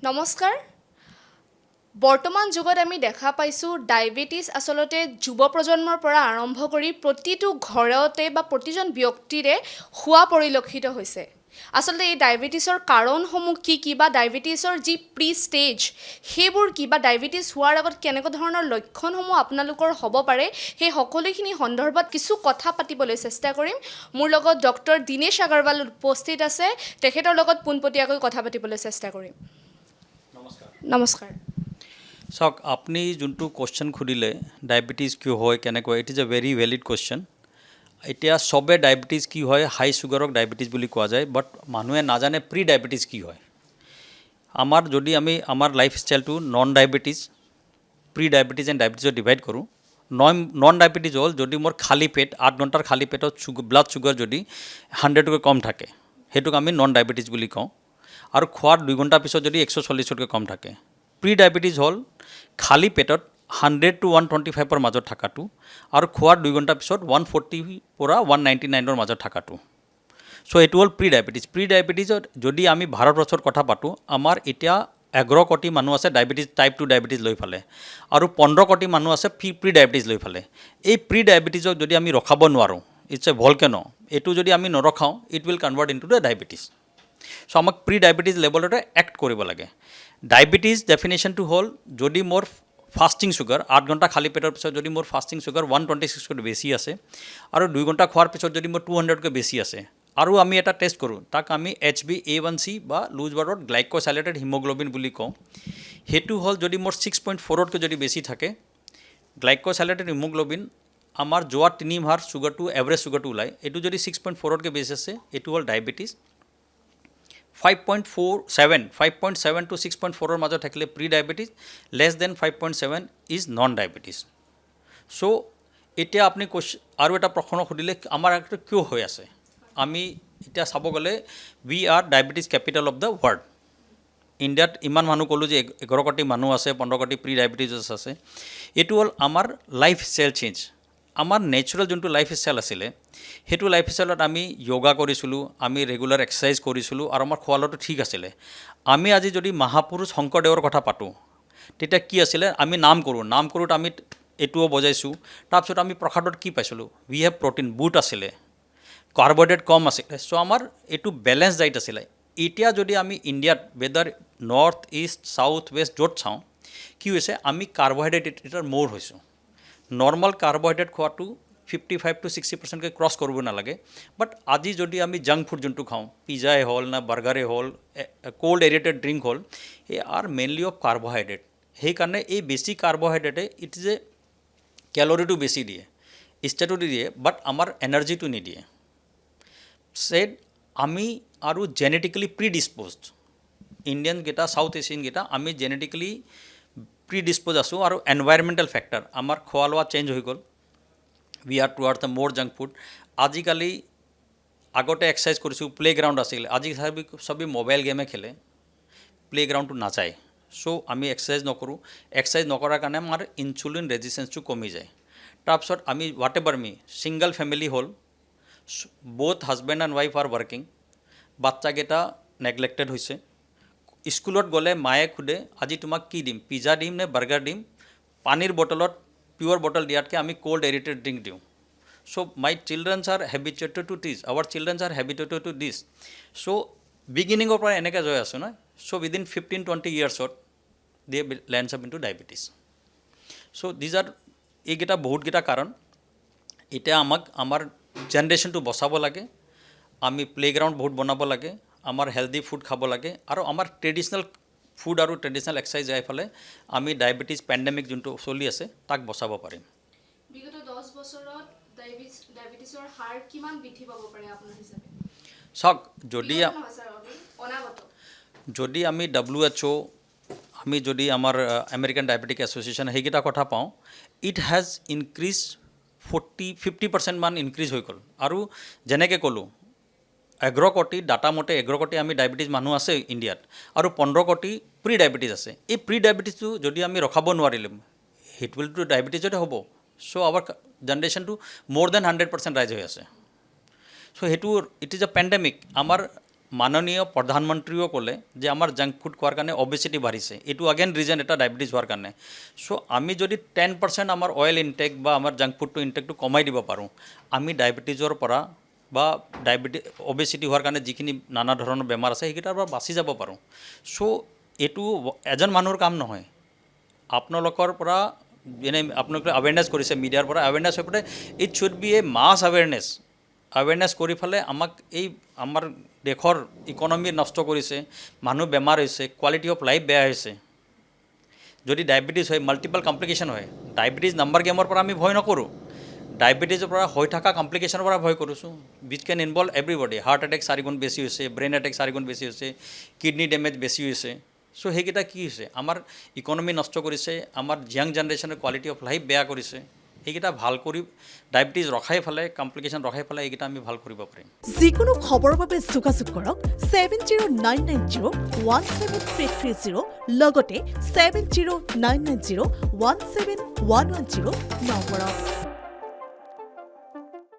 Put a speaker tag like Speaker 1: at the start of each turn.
Speaker 1: নমস্কাৰ। বৰ্তমান যুগত আমি দেখা পাইছোঁ ডায়েবেটিছ আচলতে যুৱ প্ৰজন্মৰ পৰা আৰম্ভ কৰি প্ৰতিটো ঘৰতে বা প্ৰতিজন ব্যক্তিৰে হোৱা পৰিলক্ষিত হৈছে। আচলতে এই ডায়েবেটিছৰ কাৰণসমূহ কি বা ডায়েবেটিছৰ যি প্ৰি ষ্টেজ সেইবোৰ কি বা ডায়েবেটিছ হোৱাৰ আগত কেনেকুৱা ধৰণৰ লক্ষণসমূহ আপোনালোকৰ হ'ব পাৰে সেই সকলোখিনি সন্দৰ্ভত কিছু কথা পাতিবলৈ চেষ্টা কৰিম। মোৰ লগত ডক্টৰ দিনেশ আগৰৱাল উপস্থিত আছে, তেখেতৰ লগত পোনপটীয়াকৈ কথা পাতিবলৈ চেষ্টা কৰিম। নমস্কাৰ।
Speaker 2: চাওক, আপুনি যোনটো কুৱেশ্যন সুধিলে ডায়েবেটিছ কিয় হয় কেনেকৈ, it is a very valid question. এতিয়া চবে ডায়েবেটিছ কি হয়, হাই চুগাৰক ডায়েবেটিছ বুলি কোৱা যায়, বাট মানুহে নাজানে প্ৰি ডায়েবেটিছ কি হয়। যদি আমি আমাৰ লাইফ ষ্টাইলটো non diabetes, pre diabetes and ডায়েবেটিছত ডিভাইড কৰোঁ। নন ডায়েবেটিছ হ'ল যদি মোৰ খালী পেট 8 ঘণ্টাৰ খালী পেটত ব্লাড চুগাৰ যদি 100তকৈ কম থাকে, সেইটোক আমি নন ডায়েবেটিছ বুলি কওঁ। আৰু খোৱাৰ 2 ঘণ্টাৰ পিছত যদি 140তকৈ কম থাকে। প্ৰি ডায়েবেটিছ হ'ল খালী পেটত 100 to 125ৰ মাজত থকাটো আৰু খোৱাৰ 2 ঘণ্টাৰ পিছত 140 পৰা 199ৰ মাজত থকাটো। চ' এইটো হ'ল প্ৰি ডায়েবেটিছ। প্ৰি ডায়েবেটিছত যদি আমি ভাৰতবৰ্ষৰ কথা পাতোঁ, আমাৰ এতিয়া 11 কোটি মানুহ আছে ডায়েবেটিছ টাইপ 2 ডায়েবেটিছ লৈ ফালে, আৰু 15 কোটি মানুহ আছে প্ৰি ডায়েবেটিছ লৈ ফালে। এই প্ৰি ডায়েবেটিছক যদি আমি ৰখাব নোৱাৰোঁ, ইটছ এ ভলকেনো, এইটো যদি আমি নৰখাওঁ, it will convert into the diabetes. So' আমাক প্ৰি ডায়েবেটিছ লেভেলতে এক্ট কৰিব লাগে। ডায়েবেটিছ ডেফিনেশ্যনটো হ'ল যদি মোৰ ফাষ্টিং চুগাৰ 8 ঘণ্টা খালী পেটৰ পিছত যদি মোৰ ফাষ্টিং চুগাৰ 126কৈ বেছি আছে আৰু 2 ঘণ্টা খোৱাৰ পিছত যদি মোৰ 200কৈ বেছি আছে, আৰু আমি এটা টেষ্ট কৰোঁ, তাক আমি HbA1c বা লুজ ৱাৰ্ডত গ্লাইক'চাইলেটেড হিমোগ্ল'বিন বুলি কওঁ। সেইটো হ'ল যদি মোৰ 6.4তকৈ যদি বেছি থাকে, গ্লাইক'চাইলেটেড হিমোগ্ল'বিন আমাৰ যোৱা 3 মাহৰ চুগাৰটো এভাৰেজ চুগাৰটো ওলায়, এইটো যদি 6.4তকৈ বেছি আছে, এইটো হ'ল ডায়েবেটিছ। 5.7 to 6.4ৰ মাজত থাকিলে pre diabetes, less than 5.7 is non diabetes. So' এতিয়া আপুনি আৰু এটা প্ৰশ্ন সুধিলে আমাৰ কিয় হৈ আছে। আমি এতিয়া চাব গ'লে we are diabetes capital of the world. ইণ্ডিয়াত ইমান মানুহ ক'লোঁ যে 11 কোটি মানুহ আছে, 15 কোটি প্ৰি ডায়েবেটিছ আছে। এইটো হ'ল আমাৰ লাইফ ষ্টাইল চেঞ্জ। আমাৰ নেচাৰেল যোনটো লাইফ ষ্টাইল আছিলে, সেইটো লাইফ ষ্টাইলত আমি য়োগা কৰিছিলোঁ, আমি ৰেগুলাৰ এক্সাৰচাইজ কৰিছিলোঁ, আৰু আমাৰ খোৱা লোৱাটো ঠিক আছিলে। আমি আজি যদি মহাপুৰুষ শংকৰদেৱৰ কথা পাতোঁ, তেতিয়া কি আছিলে, আমি নাম কৰোঁতে আমি এইটোও বজাইছোঁ। তাৰপিছত আমি প্ৰসাদত কি পাইছিলোঁ, উই হেভ প্ৰ'টিন, বুট আছিলে, কাৰ্বহাইড্ৰেট কম আছিলে। চ' আমাৰ এইটো বেলেঞ্চ ডাইট আছিলে। এতিয়া যদি আমি ইণ্ডিয়াত weather north east south west য'ত চাওঁ, কি হৈছে, আমি কাৰ্বহাইড্ৰেট এতিয়া মোৰ হৈছোঁ। নৰ্মেল কাৰ্বহাইড্ৰেট খোৱাটো 55 to 60%কৈ ক্ৰছ কৰিব নালাগে। বাট আজি যদি আমি জাংক ফুড যোনটো খাওঁ, পিজ্জাই হ'ল না বাৰ্গাৰে হ'ল, কোল্ড এৰিয়েটেড ড্ৰিংক হ'ল, এই আৰ মেইনলি অফ কাৰ্বহাইড্ৰেট। সেইকাৰণে এই বেছি কাৰ্বহাইড্ৰেটে ইট ইজ এ কেলৰিটো বেছি দিয়ে, ষ্টেটো দিয়ে, বাট আমাৰ এনাৰ্জিটো নিদিয়ে। ছেড আমি আৰু জেনেটিকেলি প্ৰিডিছপ'জড, ইণ্ডিয়ানকেইটা চাউথ এছিয়ানকেইটা আমি জেনেটিকেলি প্ৰিডিছপ'জ আছোঁ, আৰু এনভাইৰমেণ্টেল ফেক্টৰ আমাৰ খোৱা লোৱা চেঞ্জ হৈ গ'ল। উই আৰ টুৱাৰ্ডছ দ্য মোৰ জাংক ফুড। আজিকালি আগতে এক্সাৰচাইজ কৰিছোঁ, প্লে'গ্ৰাউণ্ড আছিলে, আজি চবেই মোবাইল গেমে খেলে, প্লে'গ্ৰাউণ্ডটো নাযায়। চ' আমি এক্সাৰচাইজ নকৰোঁ, এক্সাৰচাইজ নকৰাৰ কাৰণে আমাৰ ইনচুলিন ৰেজিষ্টেঞ্চটো কমি যায়। তাৰপিছত আমি হোৱাট এভাৰ ছিংগল ফেমিলি হ'ল, both husband and wife are working, বাচ্চাকেইটা নেগলেক্টেড হৈছে। স্কুলত গ'লে মায়ে সোধে আজি তোমাক কি দিম, পিজ্জা দিম নে বাৰ্গাৰ দিম, পানীৰ বটলত পিয়ৰ বটল দিয়াতকৈ আমি কোল্ড এৰিয়েটেড ড্ৰিংক দিওঁ। So' my childrens are habituated to this, our childrens are habituated to this. So' বিগিনিঙৰ পৰা এনেকৈ গৈ আছোঁ নহয়। চ' উইদিন 15-20 yearsত they lands up into diabetes. So' these are এইকেইটা বহুতকেইটা কাৰণ। এতিয়া আমাক আমাৰ জেনেৰেশ্যনটো বচাব লাগে, আমি প্লে'গ্ৰাউণ্ড বহুত বনাব লাগে, আমাৰ হেল্ডি ফুড খাব লাগে, আৰু আমাৰ ট্ৰেডিশ্যনেল ফুড আৰু ট্ৰেডিশ্যনেল এক্সাৰচাইজ যাই ফালে আমি ডায়েবেটিছ পেণ্ডেমিক যোনটো চলি আছে তাক বচাব পাৰিম।
Speaker 1: বিগত 10 বছৰত ডায়েবেটিছৰ হাৰ কিমান বৃদ্ধি পাব পাৰে আপোনাৰ হিচাপে?
Speaker 2: চাওক, যদি আমি WHO, আমি যদি আমাৰ আমেৰিকান ডায়েবেটিক এছ'চিয়েশ্যন সেইকেইটা কথা পাওঁ, ইট হেজ ইনক্ৰিজ 50% মান ইনক্ৰিজ হৈ গ'ল। আৰু যেনেকৈ ক'লোঁ 11 কোটি ডাটা মতে 11 কোটি আমি ডায়েবেটিছ মানুহ আছে ইণ্ডিয়াত, আৰু 15 কোটি প্ৰি ডায়েবেটিছ আছে। এই প্ৰি ডায়েবেটিছটো যদি আমি ৰখাব নোৱাৰিলোঁ, ইট উইল টু ডায়েবেটিছতে হ'ব। চ' আৱাৰ জেনেৰেশ্যনটো মোৰ দেন 100% ৰাইজ হৈ আছে। চ' সেইটো ইট ইজ এ পেণ্ডেমিক। আমাৰ মাননীয় প্ৰধানমন্ত্ৰীও ক'লে যে আমাৰ জাংক ফুড খোৱাৰ কাৰণে অবেচিটি বাঢ়িছে, এইটো আগেন ৰিজন এটা ডায়েবেটিছ হোৱাৰ কাৰণে। চ' আমি যদি 10% আমাৰ অইল ইনটেক বা আমাৰ জাংক ফুডটো ইনটেকটো কমাই দিব পাৰোঁ, আমি ডায়েবেটিছৰ পৰা বা অবেচিটি হোৱাৰ কাৰণে যিখিনি নানা ধৰণৰ বেমাৰ আছে সেইকেইটাৰ পৰা বাচি যাব পাৰোঁ। চ' এইটো এজন মানুহৰ কাম নহয়, আপোনালোকৰ পৰা যেনে আপোনালোকে আৱেৰনেছ কৰিছে মিডিয়াৰ পৰা আৱেৰনেছ হৈ পেলাই ইট শ্বুড বি এ মাছ আৱেৰনেছ কৰি পেলাই আমাক এই আমাৰ দেশৰ ইকনমি নষ্ট কৰিছে, মানুহ বেমাৰ হৈছে, কোৱালিটি অফ লাইফ বেয়া হৈছে। যদি ডায়েবেটিছ হয় মাল্টিপল কমপ্লিকেশ্যন হয়, ডায়েবেটিছ নাম্বাৰ গেমৰ পৰা আমি ভয় নকৰোঁ, ডায়েবেটিছৰ পৰা হৈ থকা কমপ্লিকেশ্যনৰ পৰা ভয় কৰিছোঁ, উইচ কেন ইনভল্ভ এভৰিবডি। হাৰ্ট এটেক 4 গুণ বেছি হৈছে, ব্ৰেইন এটেক 4 গুণ বেছি হৈছে, কিডনি ডেমেজ বেছি হৈছে। চ' সেইকেইটা কি হৈছে, আমাৰ ইকনমি নষ্ট কৰিছে, আমাৰ ইয়াং জেনেৰেশ্যনৰ কোৱালিটি অফ লাইফ বেয়া কৰিছে। সেইকেইটা ভাল কৰি ডায়েবেটিছ ৰখাই পেলাই কমপ্লিকেশ্যন ৰখাই পেলাই এইকেইটা আমি ভাল কৰিব পাৰিম।
Speaker 3: যিকোনো খবৰৰ বাবে যোগাযোগ কৰক 7099017330 লগতে 7099017110 নম্বৰত।